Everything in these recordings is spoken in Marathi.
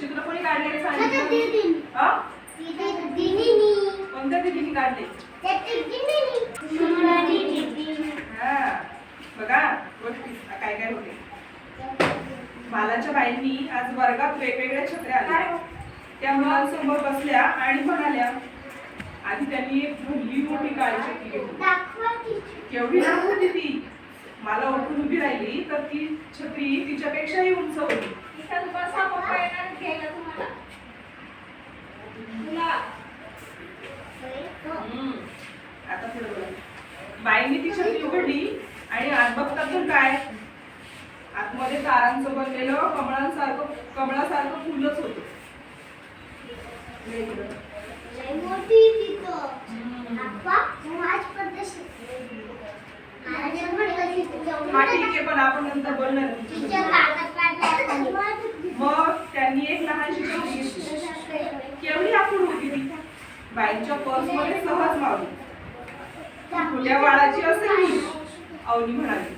चित्र कोणी काढले सांगितलं? कोणत्या दीदीने काढले? बघा गोष्टी काय काय होते. मालाच्या बाईंनी आज वर्गात वेगवेगळ्या छत्र्या आल्या. त्या मुलांसमोर बसल्या आणि म्हणाल्या. आधी त्यांनी एक भरली मोठी काळी छत्री घेतली. केवढी लांब होती ती. मला उठून उभी राहिली तर ती छत्री तिच्यापेक्षाही उंच होती. आता पुढे बघा. बाईंनी ती छत्री उघडली आणि आत बघतात तर काय, आतमध्ये तारांचं बनलेलं कमळासारखं फुलच होतं. पण आपण नंतर बोलणार. मग त्यांनी एक लहानशी छत्री घेतली. केवढी आखूड होती ती. बाईंच्या पर्समध्ये सहज मावली. फुल्या बाळाची असेल अवनी म्हणाली.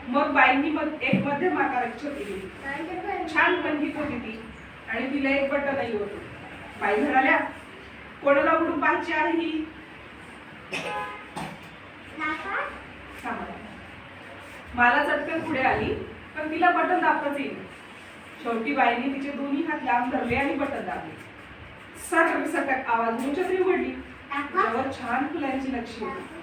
मग बाईंनी एक मध्यम आकाराची छत्री घेतली. छान पंखीत होती ती आणि तिला एक बटनही होतं. बाई म्हणाल्या, कोणाला उडून पाहायची आहे ही? मला चटकन पुढे आली पण तिला बटन दाबताच येईल. शेवटी बाईंनी तिचे दोन्ही हात लांब धरले आणि बटन दाबले. सटक सटक आवाज छत्री उघडली. त्यावर छान फुलांची नक्षी होती.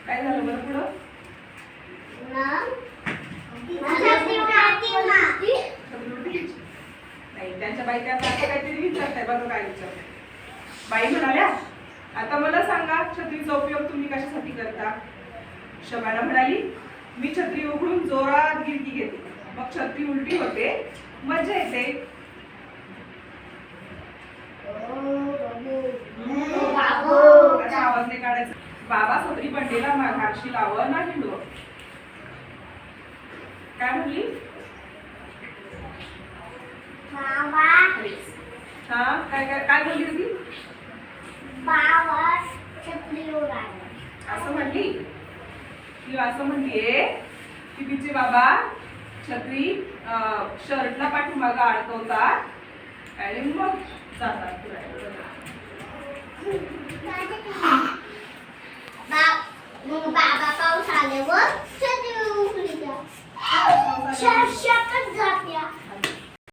काय झालं बरं पुढं? नाही, त्यांच्या बाई त्यांना आता काहीतरी विचारताय. बघा काय विचारताय. बाई म्हणाल्या, आता मला सांगा छत्रीचा उपयोग तुम्ही कशासाठी करता? शबाना म्हणाली, मी छत्री उघडून जोरात गिरकी घेते, मग छत्री उलटी होते, मजा येते. आवाज नाही काढायचा. बाबा सत्री बंडेला माघारशी लावं ना हिंडव. काय म्हणली? हा काय काय काय बोलली होती? असं म्हणली ती. असं म्हणलीये की तिचे बाबा छत्री शर्टला पाठीमागं अडकवतात आणि मग जातात फिरायला. बाबा पाऊस आल्यावर